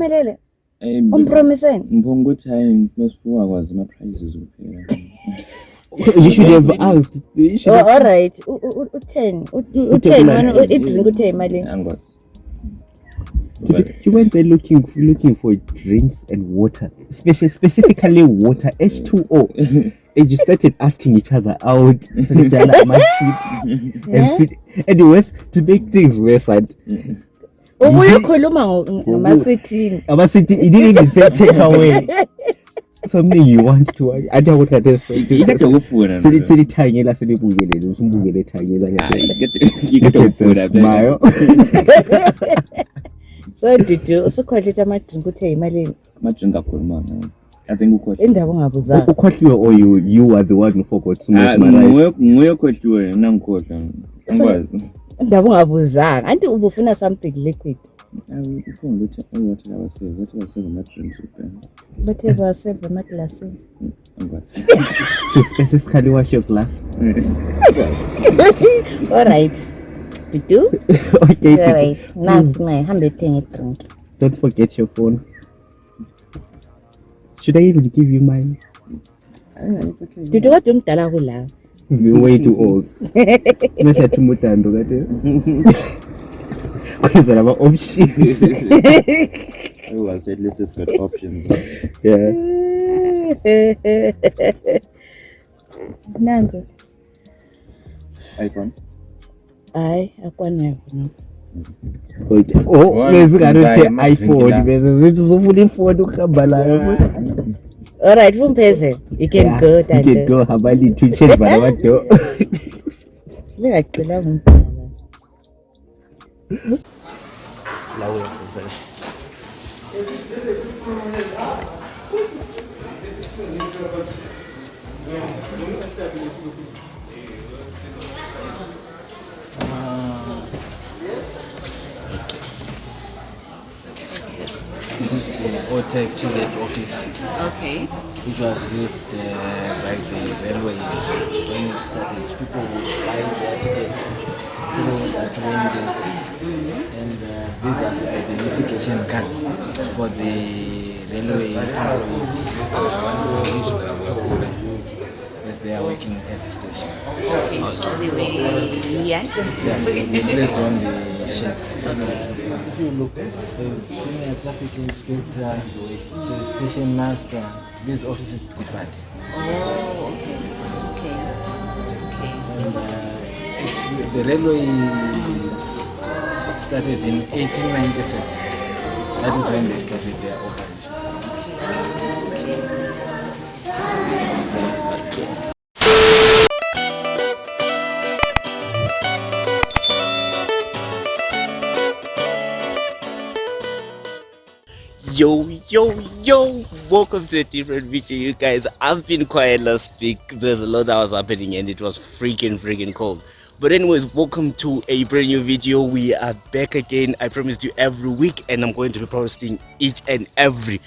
uphumelele umpromiseni Mbongo time masifuwa kwazi ama prizes kuphela. You should have asked. All right u10 wena idrink uthe imali Angwazi. You went there looking for drinks and water, specifically water, H2O. And you started asking each other out, and anyways, to make things worse, ubuyikhuluma ngamasithini City, it didn't even say take away. Something you want to. I don't want to say. Smile. So did you usukhohlwe amadrink uthe imalini Amadrink akhuluma. I think ukhohlwe. Indaba ungabuzanga Ukhohliwe or you are the one who forgot to nguye khohliwe mina ngikhohlwa. Angwazi. Indaba ungabuzanga anti ubufuna something liquid Ufuna ukuthi wathi abaseve ama-drinks kuphela. bathe baseve amaglasini Angwazi. So specifically wash your glass. all right bidu Okay. all right nasi hambe thenge drink Don't forget your phone. Should I even give you mine? It's okay. bidu kodwa umdala kula You're way too old. Nasiyathi umutando kade. Kwenzela ama options. I said let's just got options. Yeah. nango iPhone. hayi akwanayo no Okay. Oh, bese ngathi iPhone bese zithi uzofuna ifoni ukuhamba layo. all right Vumpeze you can go You can go habali to change balabato. lengaqila ngumpala This is the old type ticket office, Okay. which was used by the railways when it started. People would buy their tickets close at window, and these are the identification cards for the railway employees as they are working at the station. Okay, so they were here. Yeah, they placed on the shed. If you look, there's senior traffic inspector, the station master. This office is different. Oh, okay. And it's the railways started in 1897. That is when they started their operations. Yo, welcome to a different video, you guys. I've been quiet last week. There's a lot that was happening and it was freaking cold. But anyways, welcome to a brand new video. We are back again. I promised you every week, and I'm going to be posting each and every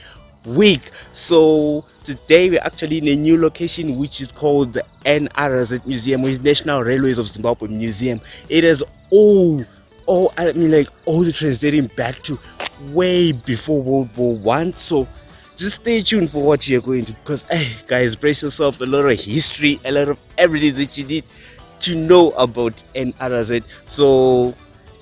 week. So today we're actually in a new location, which is called the NRZ Museum, which is National Railways of Zimbabwe Museum. It is all the trains dating back to way before World War One. So just stay tuned for what you're going to, because guys, brace yourself. A lot of history, a lot of everything that you need to know about NRZ. So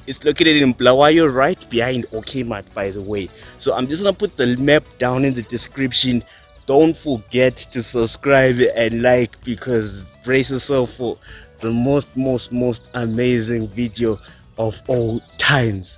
it's located in Bulawayo, right behind Okmat, by the way. So I'm just gonna put the map down in the description. Don't forget to subscribe and like, because brace yourself for the most amazing video of all times.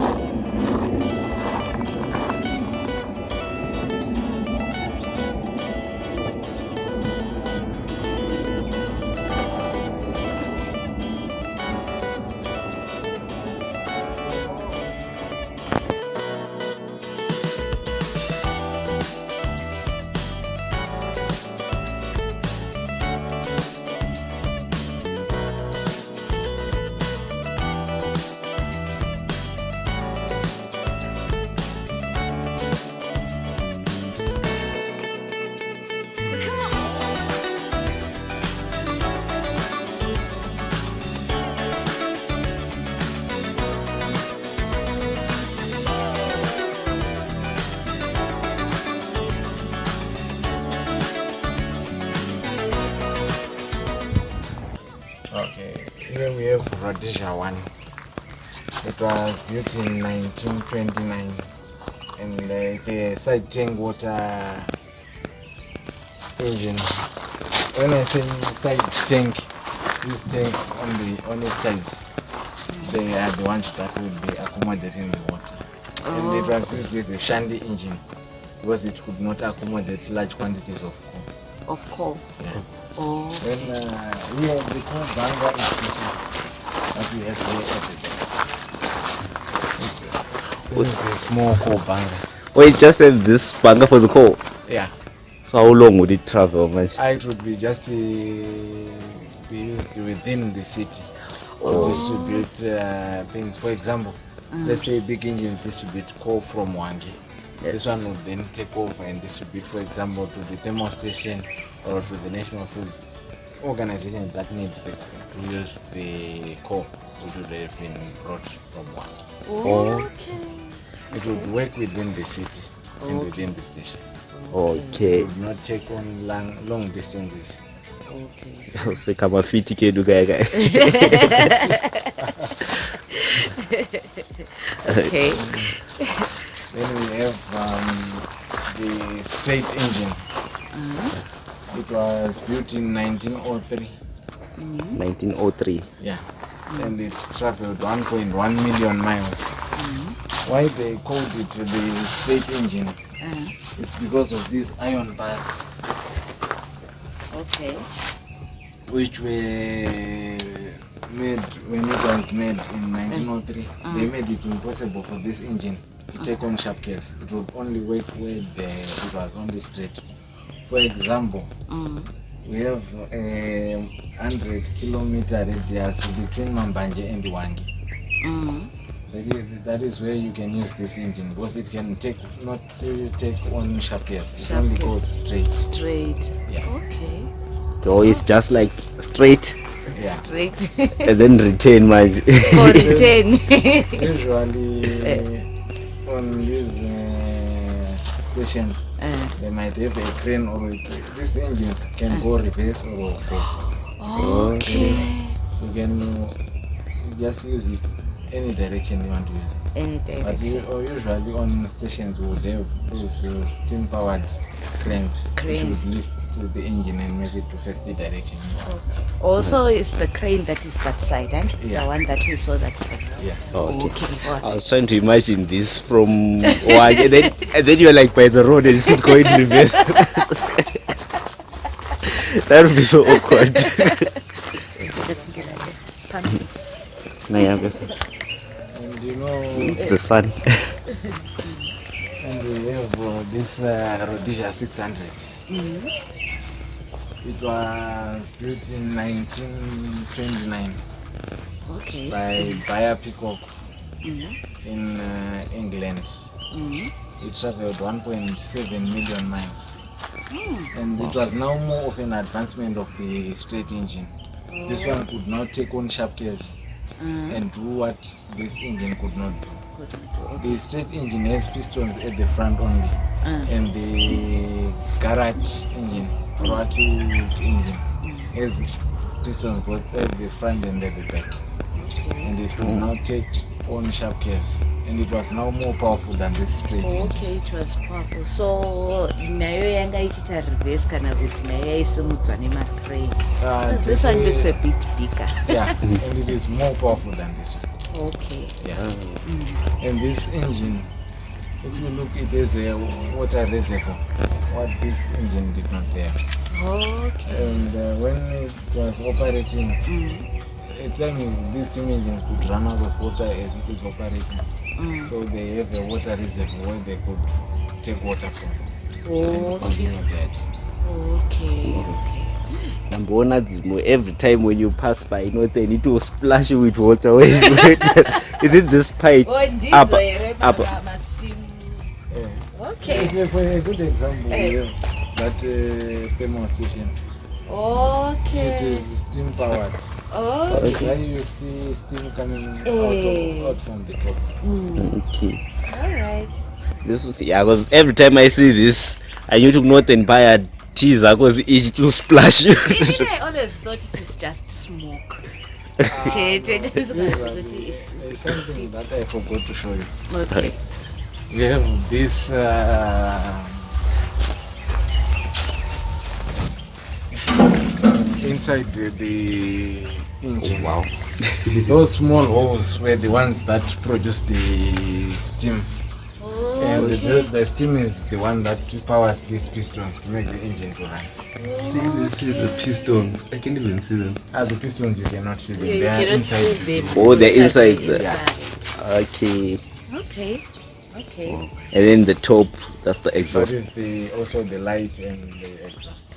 Here we have Rhodesia 1. It was built in 1929, and it's a side tank water engine. When I say side tank, these tanks on its sides, they are the ones that will be accommodating the water. And it was used as a shandy engine because it could not accommodate large quantities of coal. Of coal. Yeah. Oh. Then here the coal bunker is this one that we have here at the back. This is the small coal bunker. Oh, it just have this bunker for the coal. Yeah. So how long would it travel? Much? It would be just be used within the city to distribute things. For example, let's say a big engine distribute coal from Wangi. This one would then take over and distribute, for example, to the thermal station or to the national foods organizations that need to use the coal, which would have been brought from Wangi. Okay. It would work within the city and within the station. Okay. It would not take on long distances. Okay. So kama fiti kedu guy. Okay. Then we have the straight engine. It was built in 1903. 1903. Yeah. And it traveled 1.1 million miles. Why they called it the straight engine? It's because of these iron bars, Okay. which were made when it was made in 1903. They made it impossible for this engine to take on sharp gears. It would only work where it was on the straight. For example, we have a 100-kilometer radius between Mambanje and Wangi. That is where you can use this engine because it can not take on sharp gears. It only goes straight. Straight. Yeah. Okay. So it's just like straight Yeah. Straight. and then retain much. For return. Usually on these stations, they might have a crane or these engines can go reverse or go. Okay. You can just use it any direction you want to use it. Any But direction. usually on stations we would have these steam-powered cranes which would lift the engine and make it to face the direction you want. Also, it's the crane that is that side, and Yeah. the one that we saw that side. Yeah. Okay. Okay. I was trying to imagine this from one, and then you're like by the road and it's going reverse. That would be so awkward. And you know, The sun. and we have this Rhodesia 600. It was built in 1929 Okay. by Bayer Peacock in England. It traveled 1.7 million miles. And it was now more of an advancement of the straight engine. This one could now take on sharp gears and do what this engine could not do. The straight engine has pistons at the front only, and the garage engine, or acute engine, has pistons both at the front and at the back. And it could now take on sharp gears, and it was now more powerful than this straight engine. Okay, it was powerful. So nayo yanga ichita reverse kana kuti nayo yaisimudzwa nemacrane. This one looks a bit bigger. Yeah, and it is more powerful than this one. Okay. Yeah. And this engine, if you look, it has a water reservoir, what this engine did not have. Okay. And when it was operating, at times these steam engines could run out of water as it is operating. So they have a water reservoir where they could take water from and continue that. Okay. Namboona dzimwe every time when you pass by, you know, they need to splash you with water. Is it this pipe? Up. Okay. For a good example, we have that thermal station. It Okay. is steam powered. Okay. Where you see steam coming out from the top. Okay. All right. This was, yeah, because every time I see this, I need to go and buy a teaser because it's to splash. I always thought it is just smoke. There's something that I forgot to show you. Okay. We have this inside the engine. Wow. Those small holes were the ones that produce the steam. And the steam is the one that powers these pistons to make the engine to run. I can't even see the pistons. I can't even see them. The pistons, you cannot see them. You They are cannot inside. see them. Oh, they're inside there. Inside. Okay. Okay. Okay. And then the top, that's the That exhaust. is also the light and the exhaust.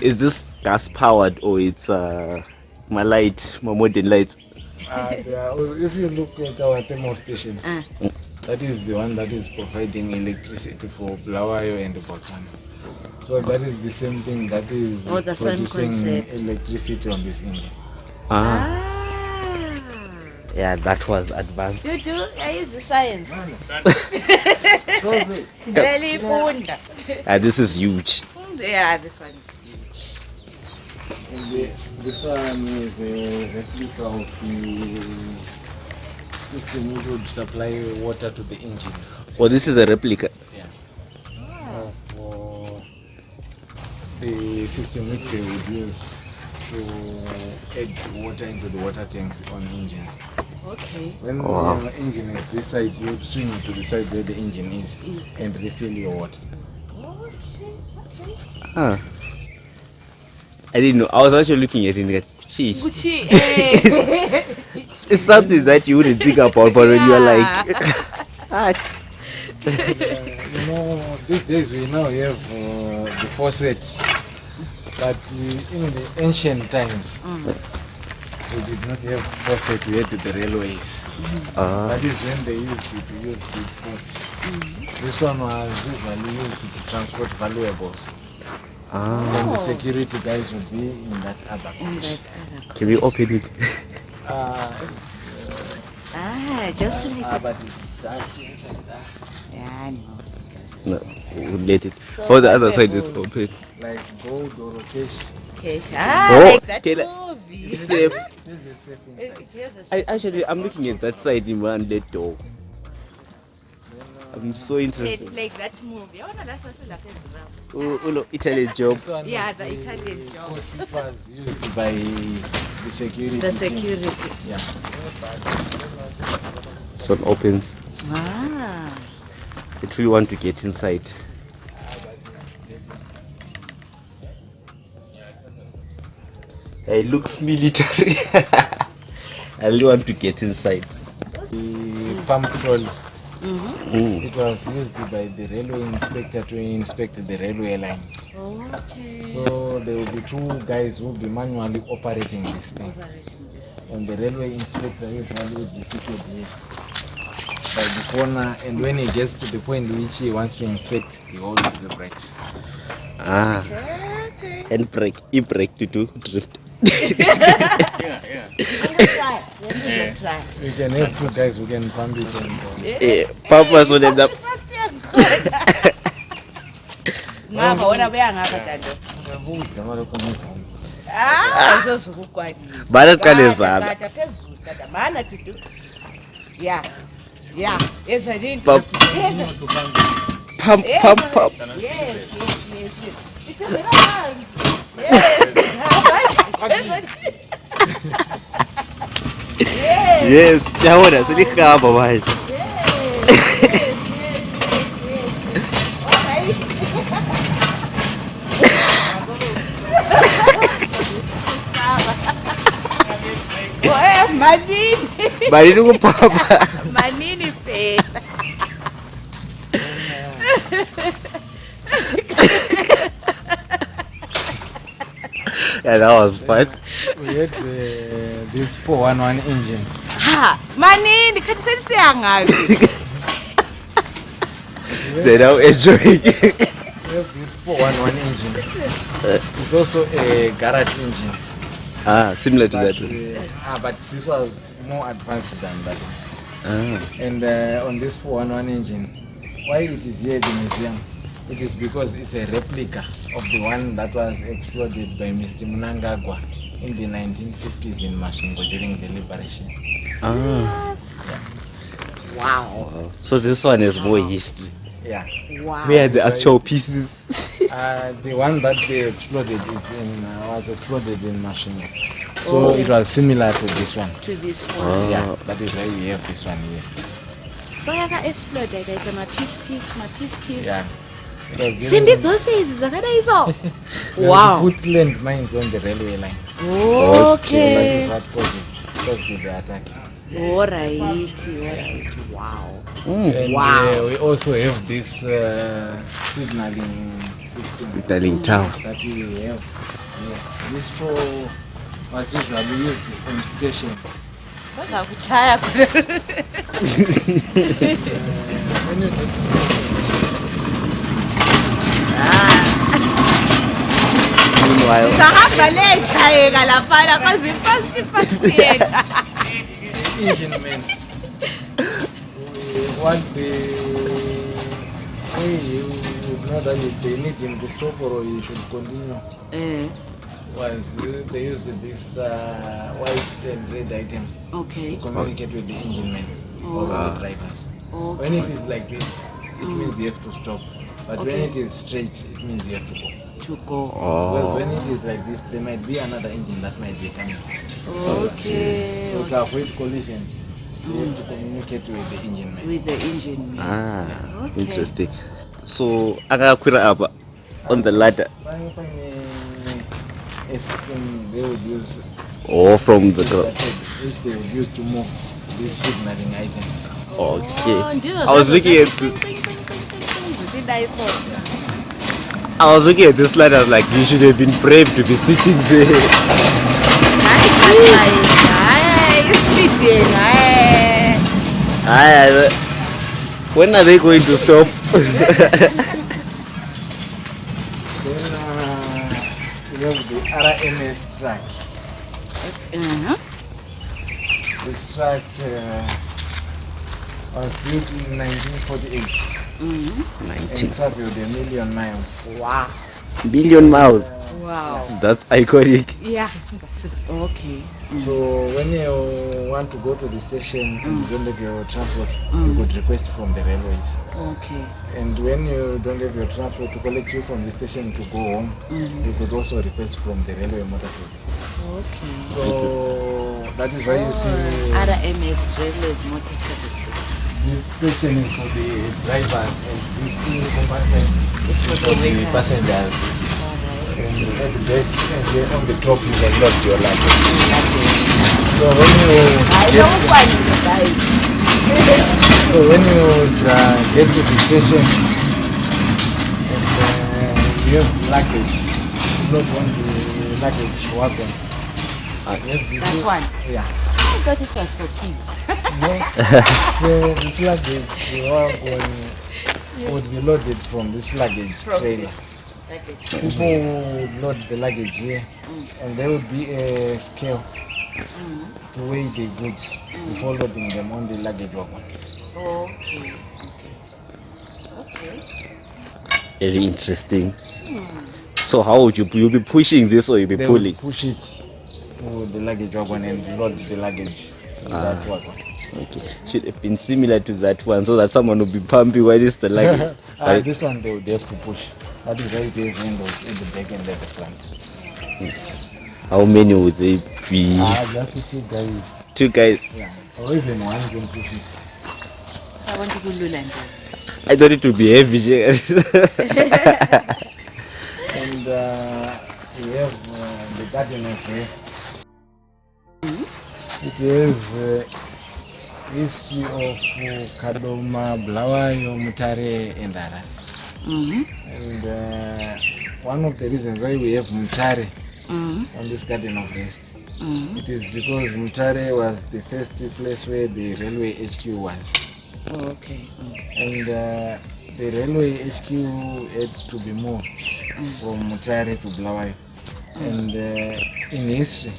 Is this gas powered or it's my modern light? If you look at our thermal station, that is the one that is providing electricity for Bulawayo and Boardroom. So that is the same thing that is the same producing concept. electricity on this engine. Yeah, that was advanced. You do? I use the science. Probably. Really fun. This is huge. Yeah, this one is huge. This one is a replica of the system which would supply water to the engines. Oh, this is a replica. Yeah. For the system which they would use to add water into the water tanks on engines. Okay. When your engine is this side, you swing it to the side where the engine is and refill your water. I didn't know. I was actually looking at it and like, sheesh. Gucci. It's something that you wouldn't think about, but when you're like, what? You know, these days we now have the faucet, but in the ancient times, we did not have faucet, we had the railways. That is when they used to use this pot. This one was usually used to transport valuables. And the security guys would be in that other box. Can we open it? Just like that. But it's just inside that. Yeah, I know. No, we'll let it. The other side is open. Like gold or cash. Cash. Like that okay, movie. Safe. There's a safe inside. Here's the Actually, I'm looking at that side in one that door. I'm so interested. like that movie. Oh no, that's also like a Oh, Italian job. This one Yeah, is the Italian job. coat which was used by the security. The team. security. Yeah. So it opens. Ah. I truly want to get inside. It looks military. I really want to get inside. The pump trolley. It was used by the railway inspector to inspect the railway lines. Okay. So there will be two guys who will be manually operating this thing. And the railway inspector usually would be seated here by the corner, and when he gets to the point which he wants to inspect, he holds the brakes. And brake. E-brake to do drift. Try. We can have two guys who can pump it and Papa's one of them. Ngapha wona beyangapha tando. Uzozukukwanisa. Baraqale zala. Kade phezulu tata mana tutu. Yeah. Yenza yini? Pump. Pump. Yes. Because they don't have. Yes. Yes, yabona selihamba manje. Manini. Bali ukupapa. Manini phela. Yeah, that was fun. we had this 411 engine. Ha, manini khathi selisiyangazi. They're now enjoying. We have this 411 engine. It's also a garage engine. Similar to But, that. but this was more advanced than that one. And on this 411 engine, why it is here in the museum, it is because it's a replica of the one that was exploded by Mr. Mnangagwa in the 1950s in Mashingo during the liberation. Yes. Wow. So this one is more history. Yeah. Wow. Where are the That's why- actual pieces? The one that they exploded was exploded in Mashingo. So it was similar to this one. To this one. Yeah, that is why we have this one here. So yaka explode yakaita mapiece. Yeah. It was given- Simbi dzose idzi dzakadai so. they Wow. put landmines on the railway line. Okay. That is what caused the attack. Alright. Wow. And Wow. we also have this signaling system Signaling tower. that we have here. This straw was usually used in stations. Kwaza kuchaya. When you get to stations, Meanwhile, Sahamba lechayeka laphana kwazi fast yena. engine men, what they you would know that if they need him to stop or he should continue. Was they used this white and red item Okay. to communicate with the engine men or the drivers. When it is like this, it means you have to stop. But when Okay. it is straight, it means you have to go. To go. Because when it is like this, there might be another engine that might be coming. Okay. So to avoid collisions, you have to communicate with the engine man. With the engine. Okay. interesting. So akakwira apa on the ladder A system they would use or from the ground. which they would use to move this signaling item. Okay. Ndino I was zvazo looking at zvichidai so. I was looking at this ladder. I was like, you should have been brave to be sitting there. Hayi speed yena. When are they going to stop? Then we have the RMS track. This track was built in 1948 and traveled 1 million miles. Wow. Billion miles. Wow. That's iconic. Yeah. That's okay. So when you want to go to the station and you don't have your transport, you could request from the railways. Okay. And when you don't have your transport to collect you from the station to go home, you could also request from the railway motor services. Okay. So that is why you see RMS Railways Motor Services. this section is for the drivers and this compartment It's for the the workers. passengers. And at the back and then on the top you can load your luggage. So when you get to the station and you have luggage, you load on the luggage wagon. That one. Yeah. I thought it was for kids. So this luggage wagon would be loaded from this luggage trailer. People would load the luggage here and there would be a scale to weigh the goods before loading them on the luggage wagon. Okay. Very interesting. So how would you be pushing this or you be They pulling? would push it to the luggage wagon and load the luggage in that wagon. Okay. Should have been similar to that one so that someone would be pumping while it's the luggage. Right. This one they would have to push. That is why it has windows in the back and at the front. How many would they be? Just 2 guys. 2 guys. Yeah. Or even one can push it. I want to go Luland. I thought it would be heavy. And we have the garden of rest. It is history of Kadoma, Bulawayo, Mutare and Harare. And one of the reasons why we have Mutare on this garden of rest, it is because Mutare was the first place where the railway HQ was. Okay. And the railway HQ had to be moved from Mutare to Bulawayo. And in history,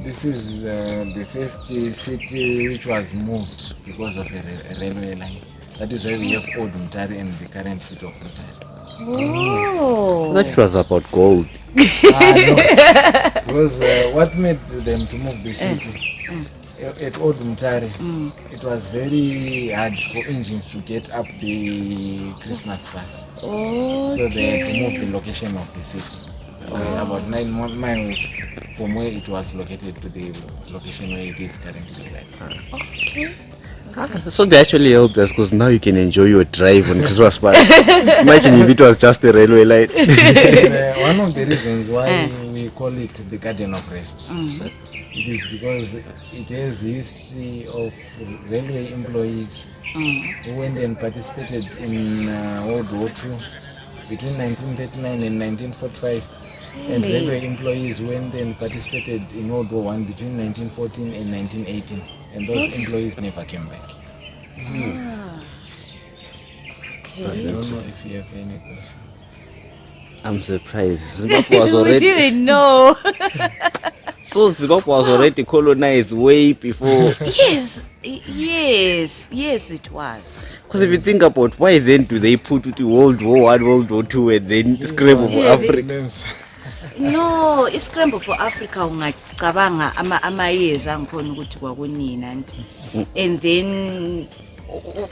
this is the first city which was moved because of a railway line. That is why we have old Mutare and the current city of Mutare. Oh. That was about gold. Because what made them to move the city at Old Mutare, it was very hard for engines to get up the Christmas pass. Oh. So they had to move the location of the city. About 9 miles from where it was located to the location where it is currently. Okay. So they actually helped us because now you can enjoy your drive on Christmas Park. Imagine if it was just a railway line. One of the reasons why we call it the Garden of Rest, it is because it has the history of railway employees who went and participated in World War II between 1939 and 1945. And railway employees went and participated in World War I between 1914 and 1918. And those employees never came back. Okay. I don't know if you have any questions. I'm surprised. Zimbabwe was We already didn't know. so Zimbabwe was already colonized way before. Yes, it was. Because if you think about why then do they put World War I, World War II, and then scramble for Africa? No, iscramble for Africa ungacabanga amayeza angikhona ukuthi kwakunina and then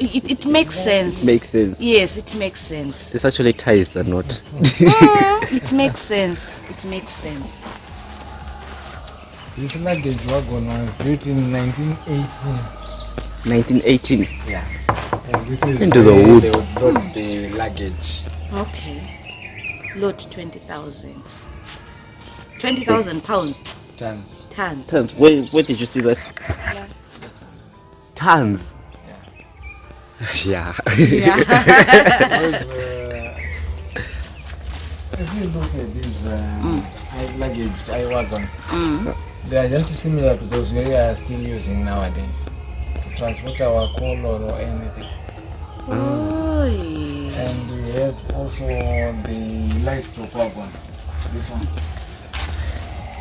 it makes sense. Makes sense. Yes, it makes sense. This actually ties the knot. It makes sense. It makes sense. This luggage wagon was built in 1918. 1918. Yeah. And this is Into the where wood. they would load the luggage. Okay. Load 20,000. 20,000 pounds. Tons. Tons. Tons. Where did you see that? Tons. Yeah. Yeah. Because, if you look at these luggage wagons, they are just similar to those we are still using nowadays to transport our coal or anything. Oh. And we have also the livestock wagon, this one.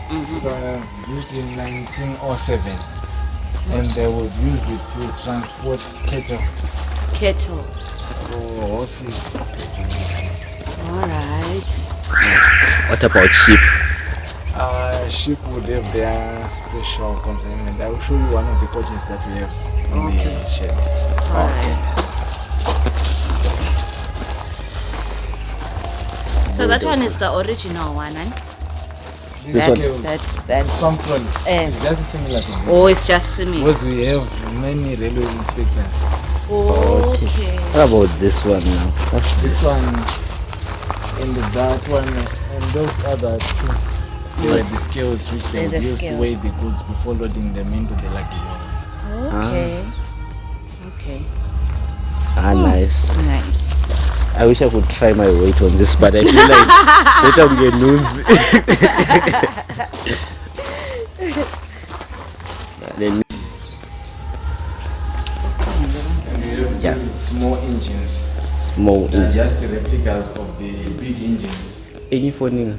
It was built in 1907 and they would use it to transport cattle. Kettle. Or horses. Alright. What about sheep? Sheep would have their special consignment. I will show you one of the coaches that we have in the shed. Alright. So that one is the original one, eh? That's some trolley. It's just similar to this. Oh, it's just similar. Because we have many railway inspectors. Okay. What about this one now? What's This one and that one and those other two. They were the scales which they would use to weigh the goods before loading them into the luggage. Okay. Okay. nice. Nice. I wish I could try my weight on this, but I feel like later I'm getting loose. Then Small engines. small They're engine. just replicas of the big engines. Any phone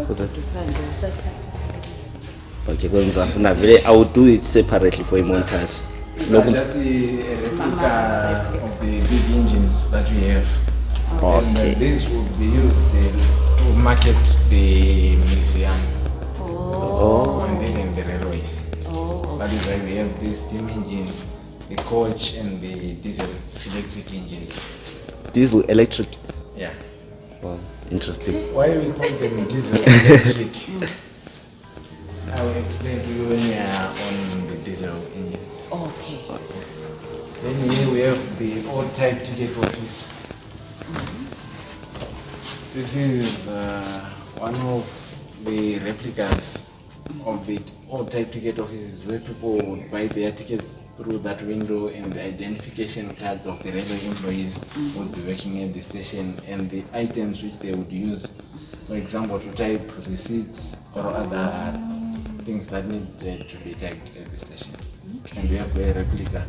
for that? Okay, I will do it separately for a montage. These are just a replica of the big engines that we have. And these would be used to market the museum and even the railways. That is why we have the steam engine, the coach, and the diesel electric engines. Diesel electric. Yeah. Wow, interesting. Why we call them diesel electric? I will explain to you when we are on the diesel engines. Okay. Then here we have the old type ticket office. This is one of the replicas of the old type ticket offices where people would buy their tickets through that window, and the identification cards of the railway employees would be working at the station, and the items which they would use, for example, to type receipts or other things that need to be typed at the station. And we have a replica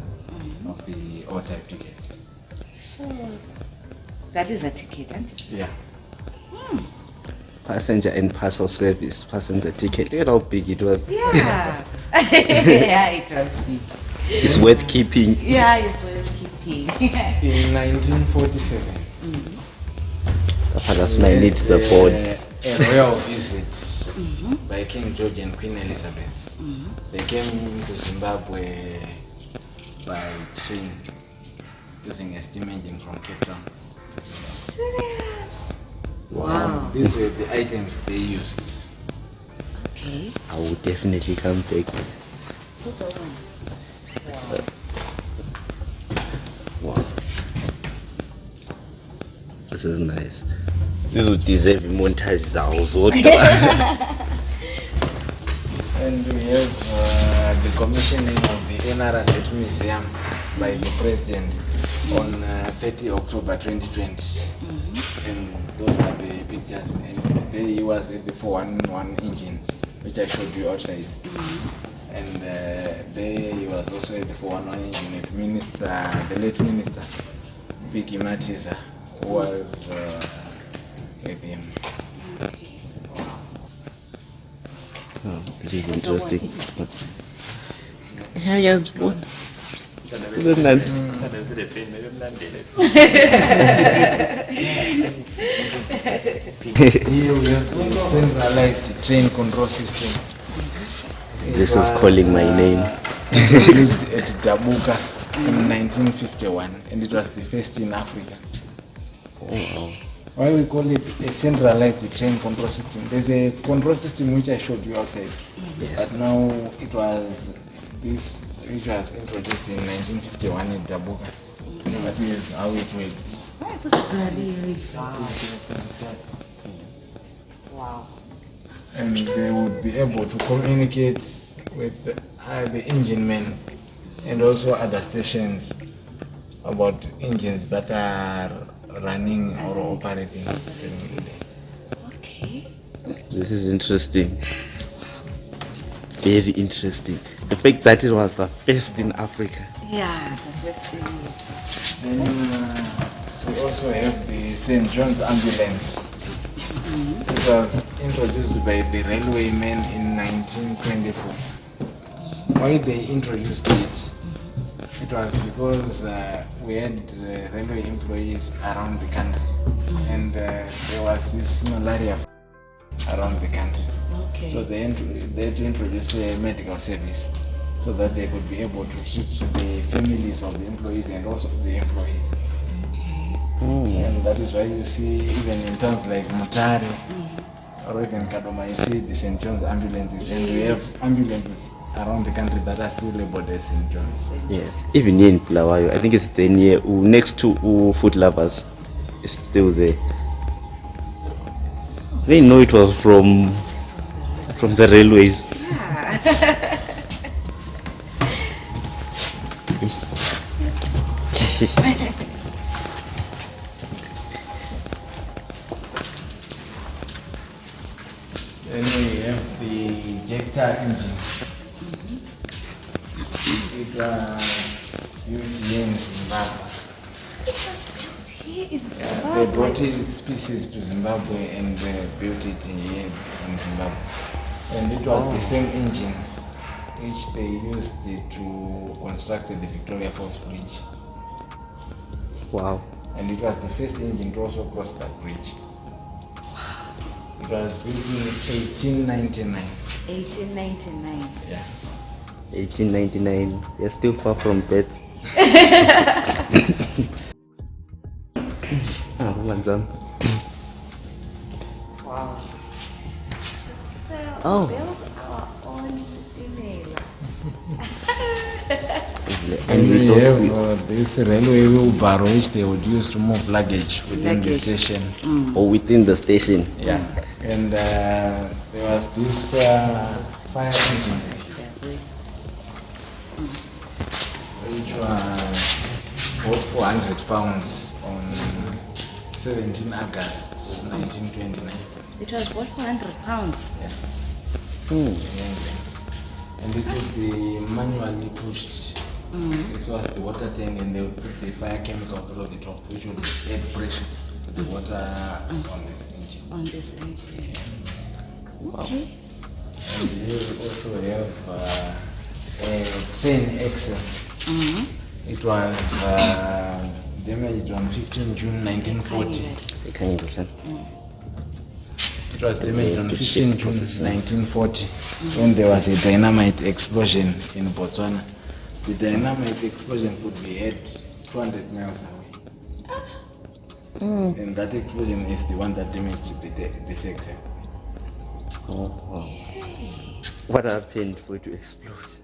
of the old type tickets. So that is a ticket, isn't it? Yeah. Passenger and parcel service, passenger ticket. Look at how big it was. Yeah. Yeah, it was big. It's worth keeping. Yeah, it's worth keeping. In 1947. I need the board. A royal visit by King George and Queen Elizabeth. They came to Zimbabwe by train using a steam engine from Cape Town. Serious? Wow. These were the items they used. Okay. I will definitely come back. What's on? Wow. This is nice. This would deserve a montage also. And we have the commissioning of the NRZ Museum by the President on 30 October 2020. And those are the pictures. And there he was at the 411 engine, which I showed you outside. And there he was also at the 411 engine with Minister, the late Minister, Vicky Matiza, who was with him. Oh, this is interesting. Yeah, yes, what? Isn't that? Here we have the centralized train control system. This is calling my name. Introduced at Dabuka in 1951, and it was the first in Africa. Oh, wow. Why we call it a centralized train control system? There's a control system which I showed you outside, but now it was this which was introduced in 1951 in Dabuka. That means how it works. Wow. And they would be able to communicate with the engine men and also other stations about engines that are running or operating during the day. Okay. This is interesting. Very interesting. The fact that it was the first in Africa. Yeah, the first thing is. Then we also have the St. John's ambulance. It was introduced by the railway men in 1924. Why they introduced it? It was because we had railway employees around the country, and there was this malaria around the country. Okay. So they had to introduce a medical service so that they could be able to treat the families of the employees and also the employees. And that is why you see even in towns like Mutare or even Kadoma, you see the St. John's ambulances, and we have ambulances around the country that are still labeled as St. John's. Yes. Even here in Bulawayo, I think it's the near next to Food Lovers. It's still there. I didn't know it was from the railways. Yes. Then we have the Jector engine. It was used here in Zimbabwe. It was built here in They Zimbabwe. brought its pieces to Zimbabwe and built it here in Zimbabwe. And it was the same engine which they used to construct the Victoria Falls Bridge. Wow. And it was the first engine to also cross that bridge. It was built in 1899. 1899. Yeah. 1899. You're still far from death. Wow. Oh. Built our own steamer. And we have this railway wheelbarrow which they would use to move luggage within the station. Or within the station. Yeah. And there was this fire engine which was bought for £100 on 17 August 1929. It was bought for £100. Yeah. In England. And it would be manually pushed. This was the water tank, and they would put the fire chemical through the top, which would add pressure to the water on this engine. On this engine. Okay. And here we also have a train axle. It was damaged on 15 June 1940. It was damaged on 15 June 1940 when there was a dynamite explosion in Botswana. The dynamite explosion could be heard 200 miles away. And that explosion is the one that damaged the Cecil. What happened for it to explode?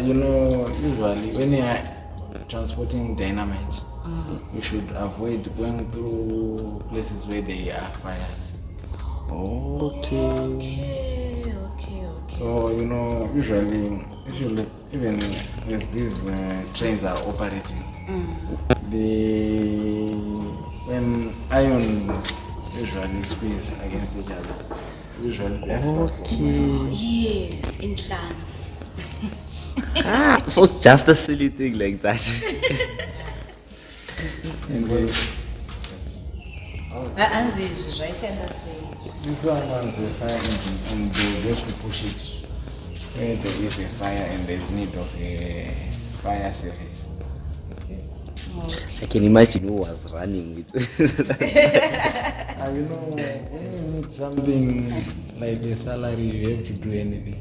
Usually when you are transporting dynamite, you should avoid going through places where there are fires. Okay. So, usually, if you look, even as these trains are operating, when ions usually squeeze against each other, usually there's sparks of fire. Yes, in plants. So it's just a silly thing like that. And this one runs a fire engine and they have to push it where there is a fire and there's need of a fire service. I can imagine who was running with When you need something like a salary, you have to do anything.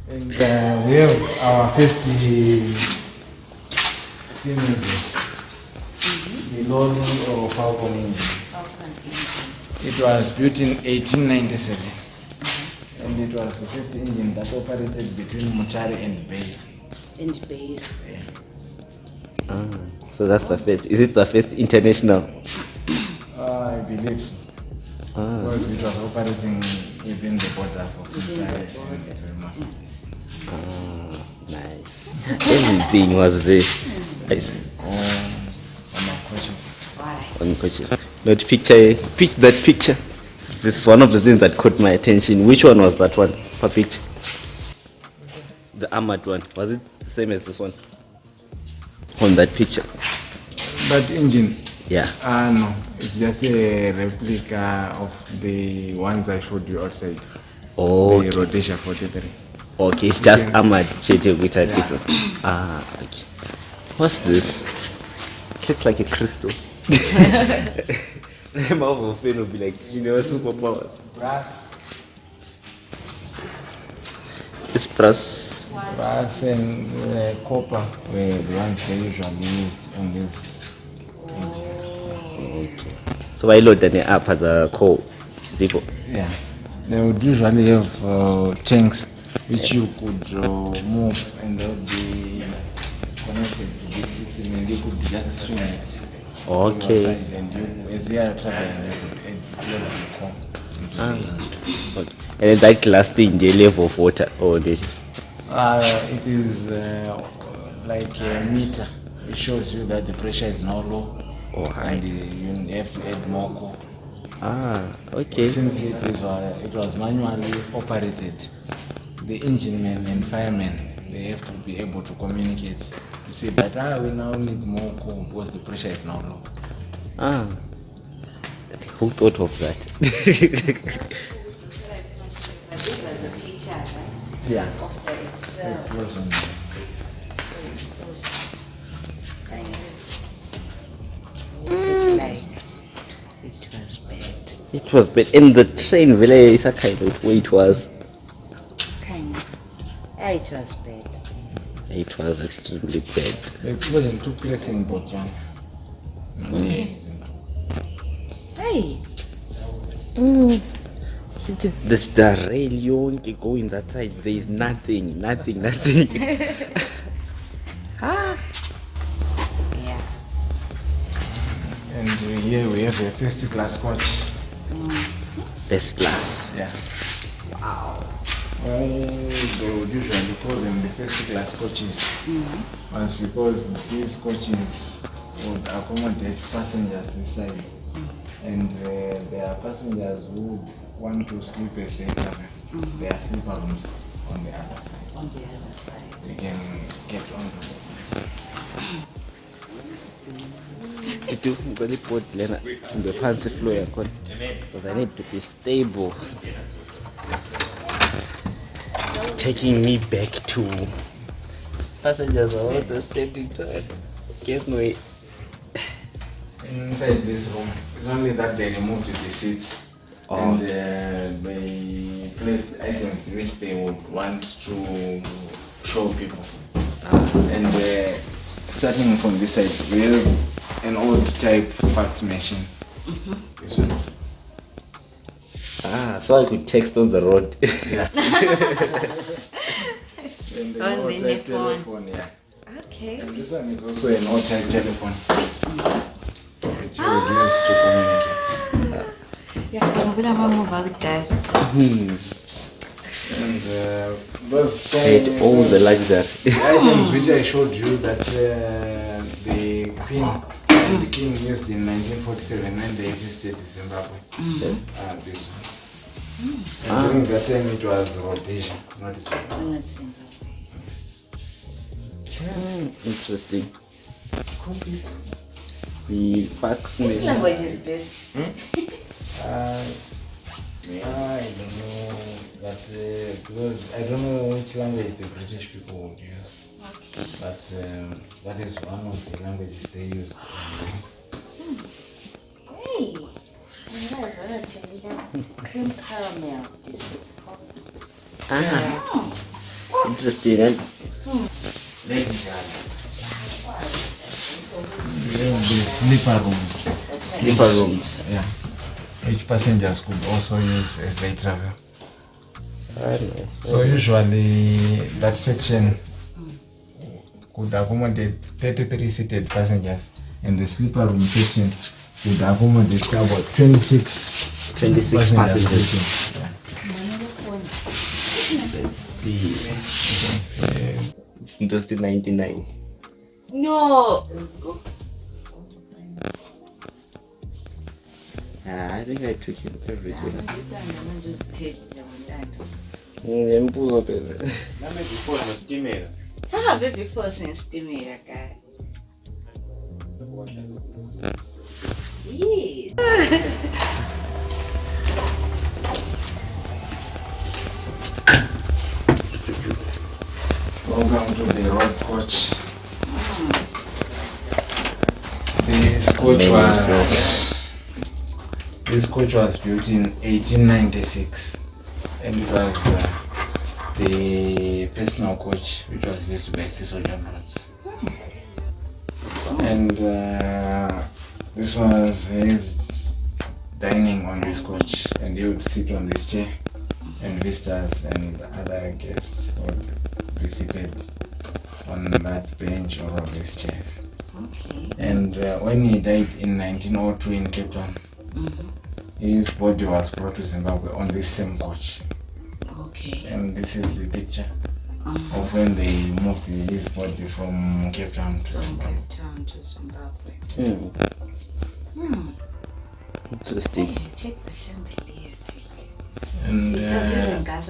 And we have our first steam engine, the lorry or Falcon engine. It was built in 1897, and it was the first engine that operated between Mutare and Bay. So that's the first. Is it the first international? I believe so. Because it was operating within the borders of Mutare and Masa. Nice. Everything was there. Nice. On our coaches. On coaches. Not picture that picture. This is one of the things that caught my attention. Which one was that one for picture? The armored one. Was it the same as this one? On that picture. That engine? Yeah. No. It's just a replica of the ones I showed you outside. Oh. The Rhodesia 43. Okay, it's just armored shaded with a different. Okay. What's this? It looks like a crystal. The mouth of Finn will be like, superpowers. Brass. It's brass. Brass and copper were the ones they usually used on this engine. Okay. So I load the up at the core. Zippo. Yeah. They would usually have tanks which you could move and they would be connected to this system and you could just swing it. Okay. And you, as you are traveling, you could add a lot of the into the engine. Okay. And then that last thing, the level of water. It is like a meter. It shows you that the pressure is now low. And you have to add more coal. Okay. Since it was manually operated, the enginemen and firemen, they have to be able to communicate to say that we now need more coal because the pressure is now low. Who thought of that? But these are the pictures, right? Yeah. Of the Explosion. Like it was bad. It was bad. In the train, village is a kind of way it was. It was bad. It was extremely bad. The explosion took place in Botswana. Hey. The rail you going that side, there is nothing. Yeah. And here we have a first class coach. First class. Yeah. Wow. Well, they would usually call them the first class coaches. Once because these coaches would accommodate passengers inside. And there are passengers who would want to sleep as they travel. There are sleeper rooms on the other side. On the other side. They can get on to them. I'm going to put Lena in the fancy floor because I need to be stable. Taking me back to passengers are all the standing to it. Get me. Inside this room, it's only that they removed the seats and they placed items which they would want to show people. And starting from this side, we have an old type fax machine. This one. So I could text on the road. Yeah. And the old type telephone, yeah. Okay. And this one is also an old type telephone. Which you would use to communicate. Yeah, I'm gonna move out there. And those Had all the luxury. the items which I showed you that the Queen and the King used in 1947 when they visited Zimbabwe. These ones. And during that time it was Rhodesian, not Zimbabwe. Interesting. The Paxe. Which language is this? I don't know, but because I don't know which language the British people would use. Okay. But that is one of the languages they used in this. Hey, I'm gonna tell you that cream caramel dessert coffee. Interesting. And We have the sleeper rooms. sleeper rooms. Yeah. Which passengers could also use as they travel. So usually that section could accommodate 33 seated passengers, and the sleeper room section would accommodate about 26 passengers. Yeah. Let's see. Just in 99. No. I think I took him everything. I'm just taking them that. Some baby person stimulator guy. Yes. Welcome to the Rhodes coach. This coach was built in 1896, and it was the personal coach which was used by Cecil Rhodes. And this was his dining on this coach, and he would sit on this chair, and visitors and other guests would be seated on that bench or on these chairs. Okay. And when he died in 1902 in Cape Town, his body was brought to Zimbabwe on this same coach. Okay. And this is the picture of when they moved his body from Cape Town to Zimbabwe. Down to Zimbabwe. Interesting. Hey, check the chandelier. And It was using gas.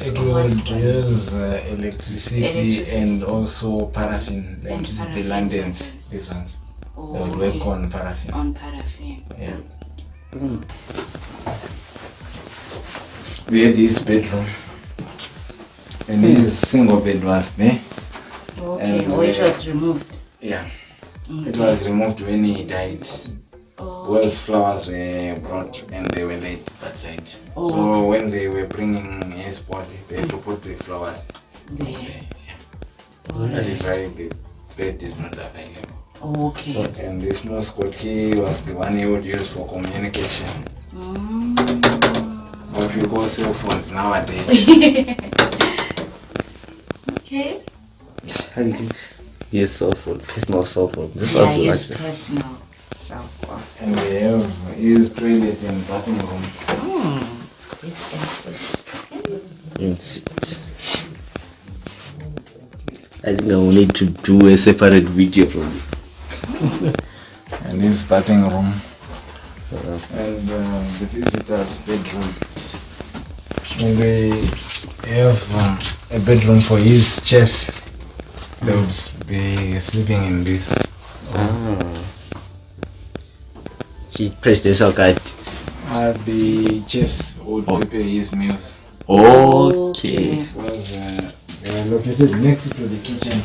it would use electricity and also paraffin, like And the paraffin lanterns, sometimes. these ones. Oh, They would work on paraffin. On paraffin. Yeah. We had this bedroom, and his single bed was there. Okay. And, It was removed. Yeah, it was removed when he died. Those flowers were brought and they were laid that side. So when they were bringing his body, they had to put the flowers There. there. That is why the bed is not available. Okay. And this Moscow key was the one he would use for communication. What we call cell phones nowadays. Okay. Yes, cell phone, personal cell phone. This Yeah, was his like personal cell phone. And we have his toilet and bathing room. This answers. I think I will need to do a separate video from it. And his bathing room. And the visitor's bedroom. And we have a bedroom for his chefs. They would be sleeping in this. See, presidential guide. The chefs would prepare his meals. Okay. Because they are located next to the kitchen.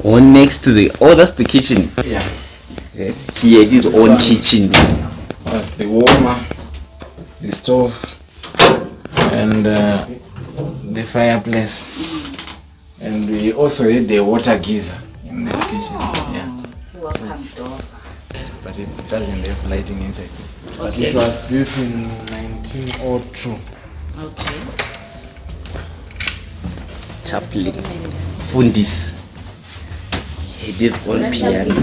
One next to the. Oh, that's the kitchen. Yeah. He had his This own one. kitchen. Was the warmer, the stove, and the fireplace. And we also had the water geyser in this kitchen. Yeah. Welcome door. But it doesn't have lighting inside. But Okay. it was built in 1902. Okay. Chaplain. Fundis. He did one piano.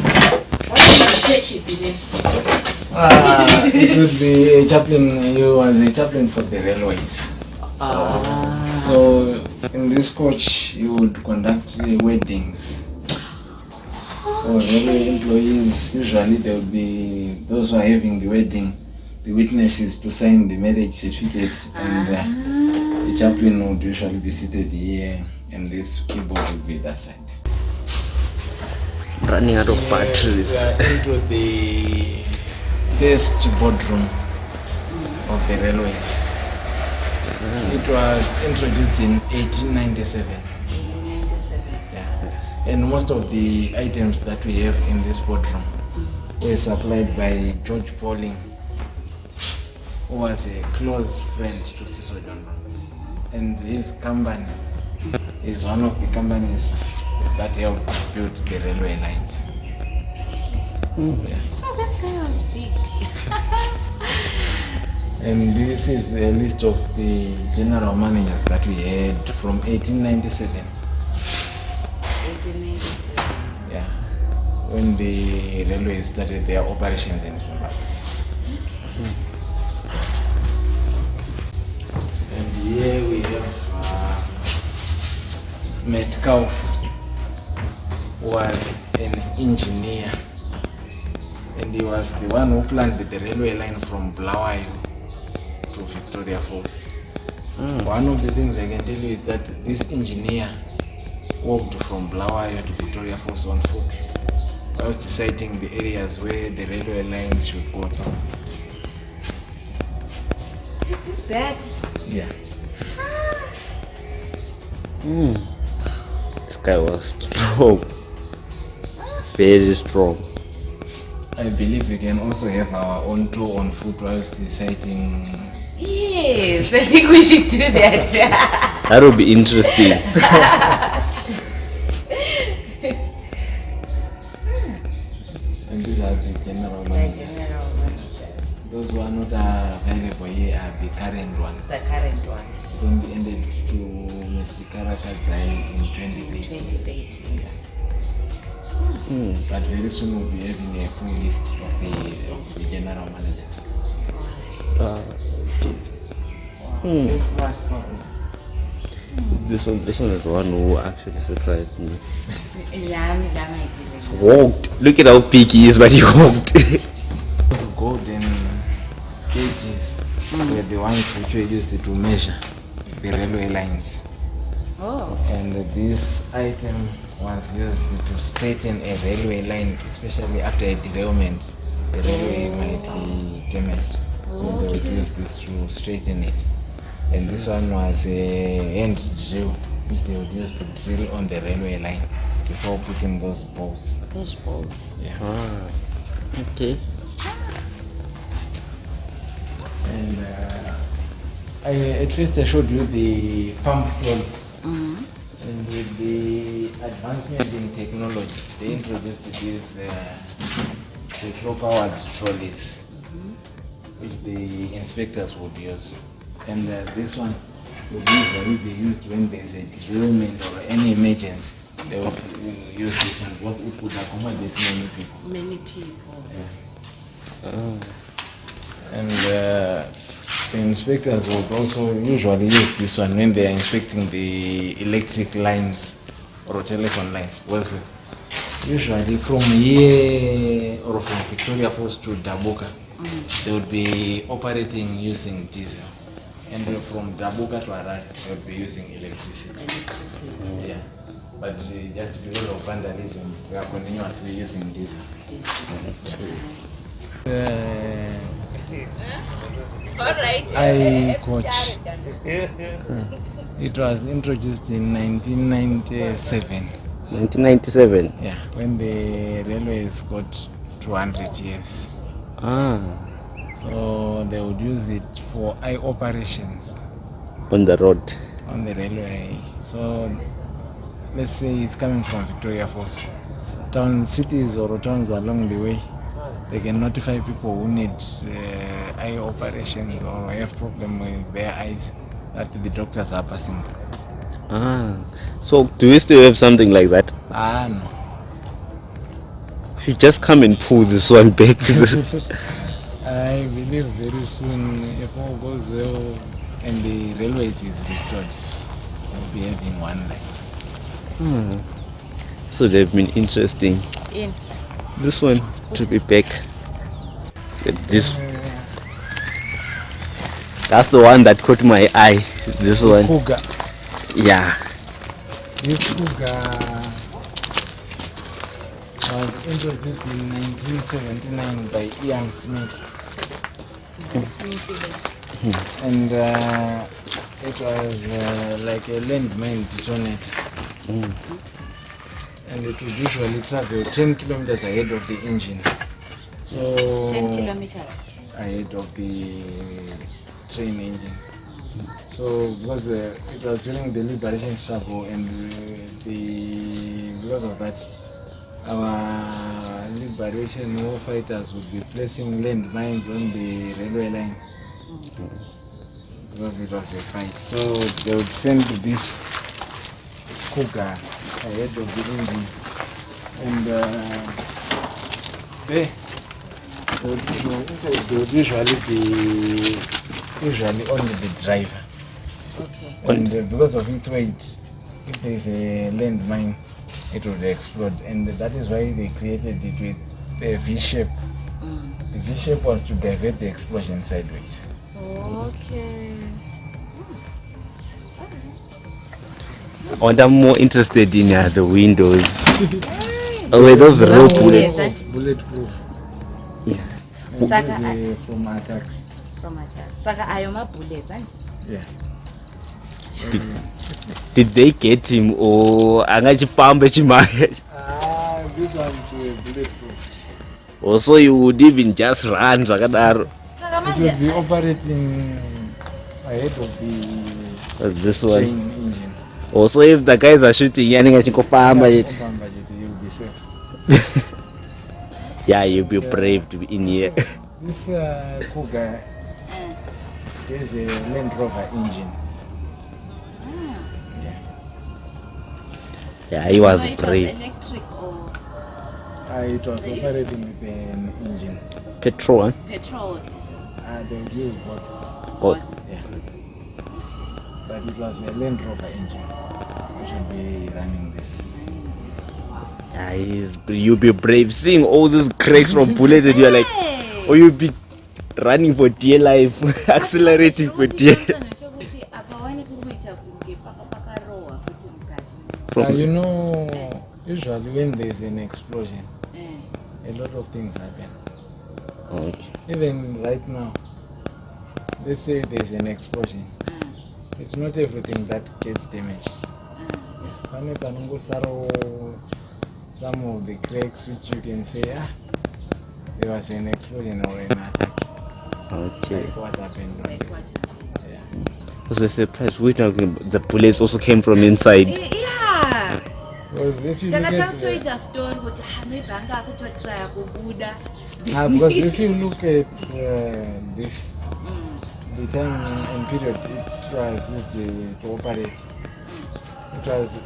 It would be a chaplain. You was a chaplain for the railways. So in this coach, you would conduct weddings. For railway employees, usually there would be those who are having the wedding, the witnesses to sign the marriage certificate, and the chaplain would usually be seated here, and this keyboard would be that side. Running out of batteries. We are into the first boardroom of the railways. It was introduced in 1897. 1897. Yeah. And most of the items that we have in this boardroom were supplied by George Pauling, who was a close friend to Cecil Rhodes. And his company is one of the companies that helped build the railway lines. Yeah. So this guy was big. And this is a list of the general managers that we had from 1897. 1897. Yeah, when the railways started their operations in Zimbabwe. And here we have Metcalf, who was an engineer, and he was the one who planned the railway line from Bulawayo to Victoria Falls. One of the things I can tell you is that this engineer walked from Bulawayo to Victoria Falls on foot, whilst deciding the areas where the railway lines should go to. You did that? Yeah. This guy was strong. Very strong. I believe we can also have our own tour on foot whilst deciding. Yes, I think we should do that. That would be interesting. And these are the general managers. General managers. Those who are not available here are the current ones. The current one. It only ended to Mr. Karakadzai in 2018. 2018. But very soon we'll be having a full list of the general managers. This one is the one who actually surprised me. Yeah, that might be. Walked. Look at how big he is, but he walked. Those golden gauges were the ones which were used to measure the railway lines. Oh. And this item was used to straighten a railway line, especially after a derailment. The railway might be damaged, so they would use this to straighten it. And this one was a hand drill, which they would use to drill on the railway line before putting those bolts. Those bolts. Yeah. Okay. And at first I showed you the pump flow. And with the advancement in technology, they introduced these petrol-powered trolleys, which the inspectors would use. And this one would usually be used when there's a derailment or any emergency. They would use this one because it would accommodate many people. Many people. And the inspectors would also usually use this one when they are inspecting the electric lines or telephone lines. Because usually from here or from Victoria Falls to Dabuka, they would be operating using diesel. And then from Dabuka to Arad, they would be using electricity. Electricity. Yeah. But just because of vandalism, we are continuously using diesel. I coach. It was introduced in 1997. 1997. Yeah, when the railways got 200 years. So they would use it for eye operations On the road. on the railway. So let's say it's coming from Victoria Falls. Cities or towns along the way, they can notify people who need eye operations or have problem with their eyes that the doctors are passing through. So do we still have something like that? No. If you just come and pull this one back to the... I believe very soon, if all goes well and the railways is restored, we'll be having one line. So they've been interesting. In. This one to be back. This. That's the one that caught my eye. This one. Cougar. Yeah. This Cougar was introduced in 1979 by Ian Smith. And it was like a landmine detonator. And it would usually travel 10 kilometers ahead of the engine. So 10 kilometers ahead of the train engine. So because it was during the liberation struggle, and because of that, our liberation war fighters would be placing landmines on the railway line because it was a fight. So they would send this Cougar ahead of the engine, and there would usually be only the driver. Okay. And because of its weight, if there is a landmine, it would explode, and that is why they created it with a V shape. The V shape was to divert the explosion sideways. Okay. And I'm more interested in the windows. Oh, those Bulletproof. Yeah. And Saka this is from attacks. from attack. Saka ayo ma bullets and Yeah. Did they get him or angachipamba chimaya? This one is bulletproof. Also, you would even just run zvakadaro. It will be operating ahead of the This train one. engine. Also, if the guys are shooting, you'll You'll be safe. yeah, you'll be brave to be in here. This Cougar, there's a Land Rover engine. Yeah, he was so it brave. was electric or It was operating with an engine. Petrol, huh? petrol or diesel? They would use both. Oh, Yeah. But it was a Land Rover engine which will be running this. yeah, you'll be brave. Seeing all these cracks from bullets and you're like, or you'll be running for dear life, accelerating for dear. You know, usually when there's an explosion, a lot of things happen. Okay. Even right now, let's say there's an explosion. It's not everything that gets damaged. Some of the cracks which you can say, there was an explosion or an attack. Okay. Like what happened on this. Yeah. I was surprised. We're talking the bullets also came from inside. Yeah. Because if you look Takataka at kutoita story kuti hamebhanga akutotraya kubuda. because if you look at this, the time and period it was used to operate, it was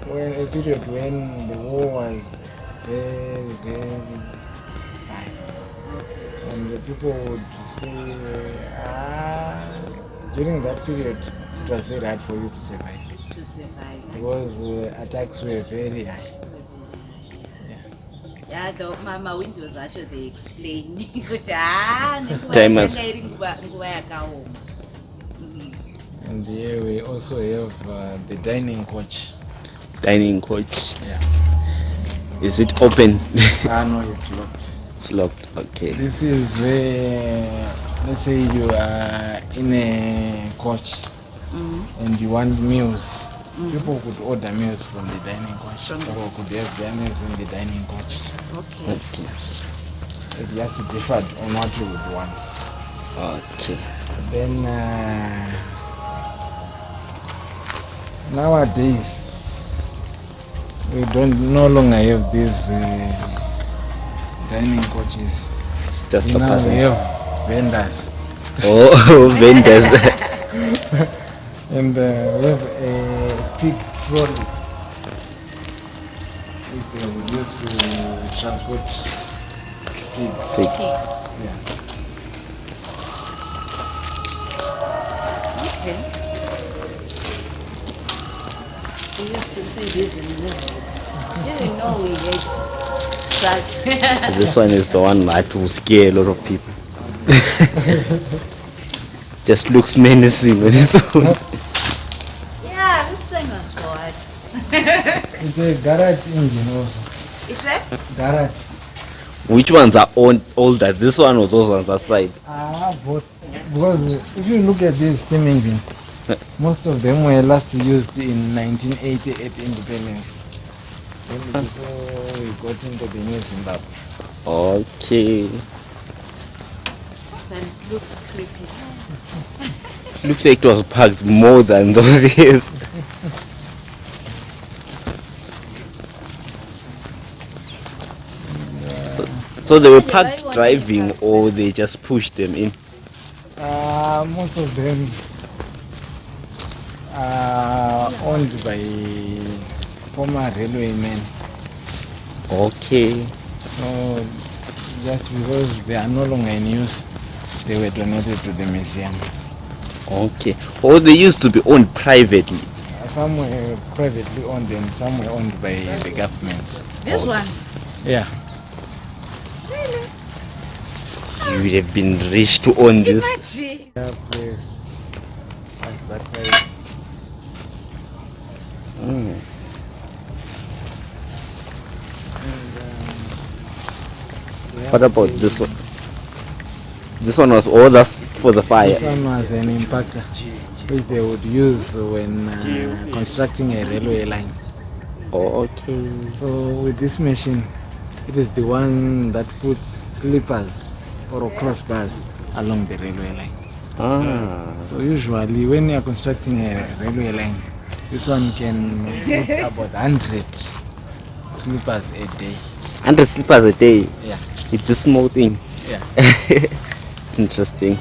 when a period when the war was very, very high. And the people would say, during that period, it was very hard for you to survive To survive. because attacks were very high. Yeah, the mama windows actually they explain kuti Timers. nguva yakaoma. And here we also have the dining coach. Dining coach. Yeah. Is it open? No, it's locked. It's locked. Okay. This is where, let's say you are in a coach and you want meals. People could order meals from the dining coach, or could have their meals in the dining coach. Okay. It just differed on what you would want. Okay. Then nowadays we don't no longer have these dining coaches. It's just a Now we passenger. have vendors, Oh, vendors. and we have a pig trolley which they would use to transport pigs. Yeah. Okay. We used to see this in movies. Didn't know we had such. This one is the one that will scare a lot of people. Just looks menacing on its own. Yeah, this one was what? It's a garage engine also. Is that? Garage. Which ones are older? This one or those ones aside? Both. Because if you look at these steam engines, most of them were last used in 1988 independence. Then before we got into the new Zimbabwe. Okay. That looks creepy. Looks like it was packed more than those years. So they were parked driving or they just pushed them in? Most of them are owned by former railway men. Okay. So just because they are no longer in use, they were donated to the museum. Okay. Or they used to be owned privately. Some were privately owned and some were owned by the government. This one? Yeah. You would have been rich to own this. Imagine. Yeah, place. That's that side. What about this one? This one was all that's for the fire. This one was an impactor which they would use when constructing a railway line. Oh, okay. So with this machine, it is the one that puts sleepers or crossbars along the railway line. So usually when you are constructing a railway line, this one can put about 100 sleepers a day. 100 slippers a day. Yeah. It's this small thing. Yeah. It's interesting.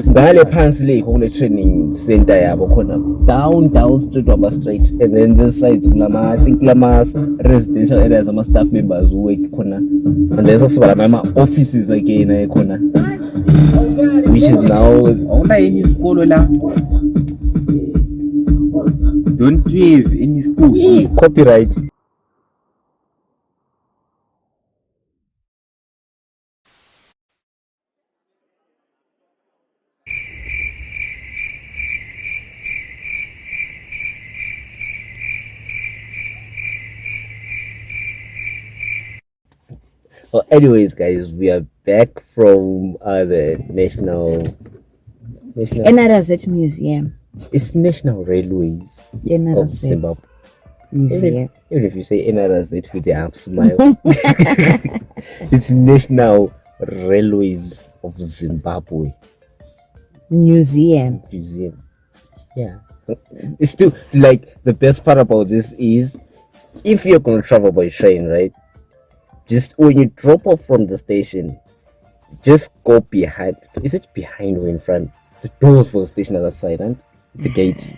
ngale phansi le whole training center yabo khona down straight straight, and then this side kulama I think kulama residential areas ama staff members who work khona, and then sokuba lama offices again khona, which is now awuna any isikolo la. Don't you have any school? copyright. Well, anyways, guys, we are back from the national. NRZ Museum. It's National Railways of Zimbabwe Museum. Even if you say NRZ with a half smile, it's National Railways of Zimbabwe Museum. Yeah, it's still like the best part about this is if you're gonna travel by train, right? Just when you drop off from the station, just go behind. Is it behind or in front? The doors for the station are that side, and the gate.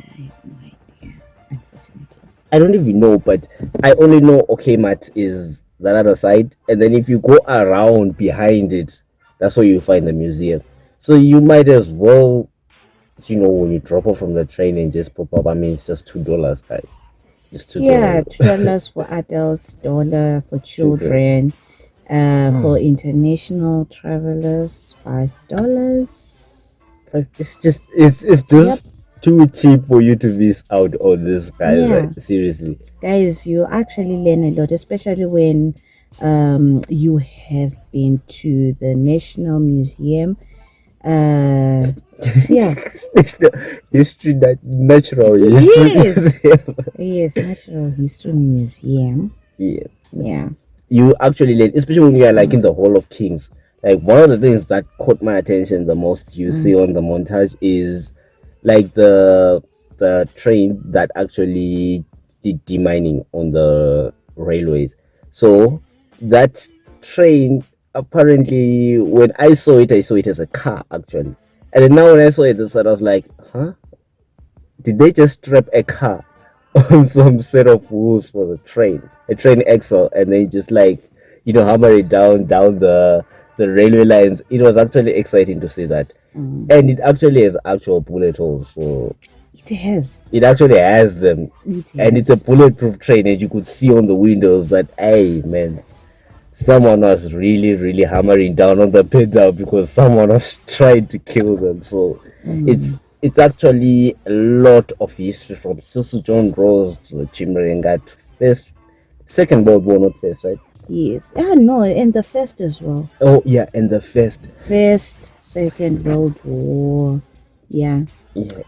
I don't even know, but I only know Mat is the other side, and then if you go around behind it, that's where you find the museum. So you might as well, when you drop off from the train and just pop up. I mean, it's just $2, guys. Just $2. Yeah, $2 for adults, $1 for children. For international travelers, $5. It's just too cheap for you to miss out on this, guys. Yeah. Like, seriously, Guys, you actually learn a lot, especially when you have been to the National Museum. Yeah. history, that natural history. Yes, Natural History Museum. Yeah. You actually learn, especially when you are like in the Hall of Kings. Like one of the things that caught my attention the most you see on the montage is like the train that actually did demining on the railways. So that train, apparently when I saw it as a car actually, and then now when I saw it I was like, huh, did they just strap a car on some set of wheels for the train, a train axle, and then just like hammer it down the railway lines? It was actually exciting to see that. And it actually has actual bullet holes, so it actually has them. And it's a bulletproof train, and you could see on the windows that, hey man, someone was really hammering down on the pedal because someone was trying to kill them. So it's actually a lot of history from Cecil John Rhodes to the Chimrenga to Second World War, not first, right? Yes. No, and the first as well. Oh yeah, and the first, Second World War. Yeah.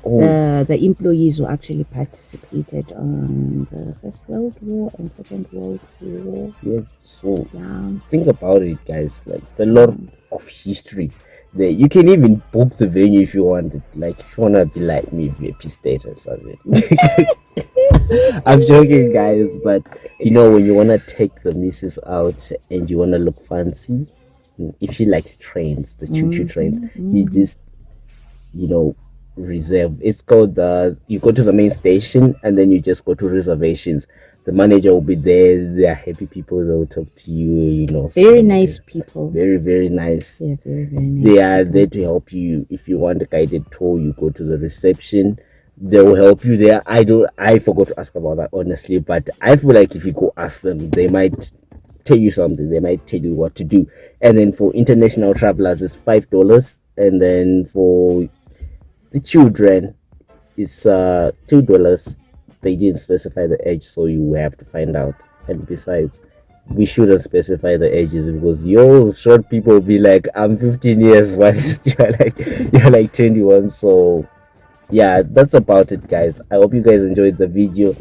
Oh. The employees who actually participated on the First World War and Second World War. Yes. So Yeah. think about it, guys. Like it's a lot of history there. You can even book the venue if you want it. Like if you wanna be like me, VIP status of it. I'm joking, guys, but when you wanna take the missus out and you wanna look fancy, if she likes trains, the choo-choo trains, you just reserve. It's called you go to the main station and then you just go to reservations. The manager will be there. They are happy people. They will talk to you. Very nice people. Very, very nice. Yeah, very nice. They are there to help you. If you want a guided tour, you go to the reception. They will help you there. I forgot to ask about that, honestly, but I feel like if you go ask them, they might tell you something. They might tell you what to do. And then for international travelers, it's $5, and then for the children, it's $2. They didn't specify the age, so you have to find out. And besides, we shouldn't specify the ages because yours short people be like, I'm 15 years, while you're like 21. So yeah, that's about it, guys. I hope you guys enjoyed the video.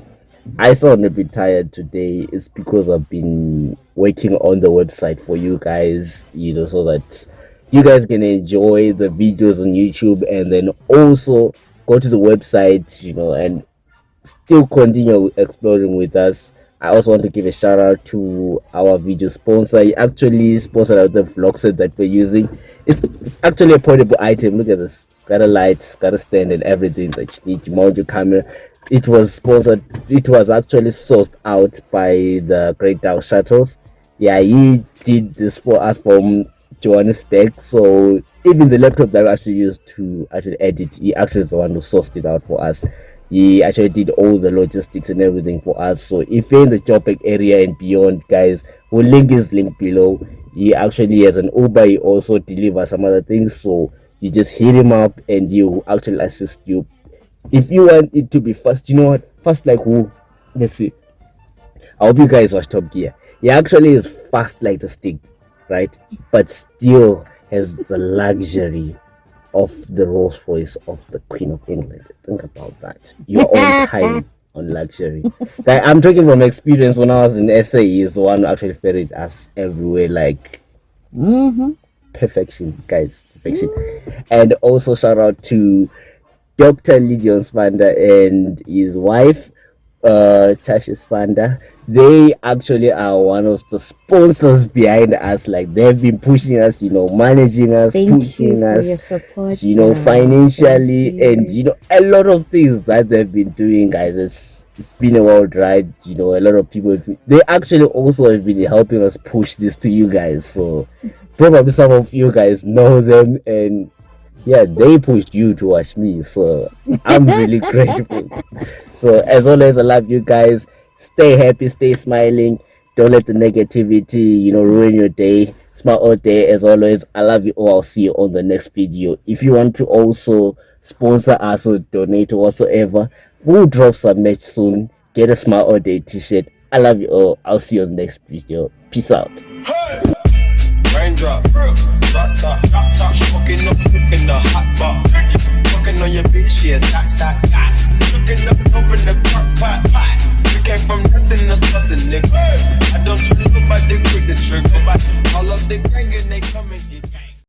I sound a bit tired today. It's because I've been working on the website for you guys, so that you guys can enjoy the videos on YouTube and then also go to the website, and still continue exploring with us. I also want to give a shout out to our video sponsor. He actually sponsored out the vlog set that we're using. It's it's actually a portable item. Look at this. It's got a light, it's got a stand and everything that you need. You mount your camera. It was sponsored. It was actually sourced out by the Great Dog Shuttles. Yeah, he did this for us from Johannesburg. So even the laptop that we actually used to actually edit, he actually is the one who sourced it out for us. He actually did all the logistics and everything for us. So if you're in the Joburg area and beyond, guys, we'll link his link below. He actually has an Uber. He also delivers some other things. So you just hit him up and he will actually assist you. If you want it to be fast, you know what? Fast like who? Let's see. I hope you guys watch Top Gear. He actually is fast like the stick, right? But still has the luxury of the Rolls Royce of the Queen of England. Think about that. You're on time on luxury. Guy, I'm talking from experience. When I was in SA, he's the one who actually ferried us everywhere. Like perfection, guys, perfection. And also shout out to Dr. Lydion Spanda and his wife, Tashi Spanda. They actually are one of the sponsors behind us. Like they've been pushing us, you know, managing us, pushing us, your support, you know, financially, and you know, a lot of things that they've been doing, guys. It's been a wild ride, you know. A lot of people, they actually also have been helping us push this to you guys. So probably some of you guys know them, and yeah, they pushed you to watch me, so I'm really grateful. So as always, I love you guys. Stay happy, stay smiling. Don't let the negativity, you know, ruin your day. Smile all day. As always, I love you all. I'll see you on the next video. If you want to also sponsor us or donate or whatsoever, we'll drop some merch soon. Get a Smile All Day t-shirt. I love you all. I'll see you on the next video. Peace out. Raindrop, rock top, fucking up in the hot box, fucking on your bitch, yeah, looking up over the crock pot. We came from nothing to something, nigga. I don't trust nobody, quick the trigger. All of the gang and they come and get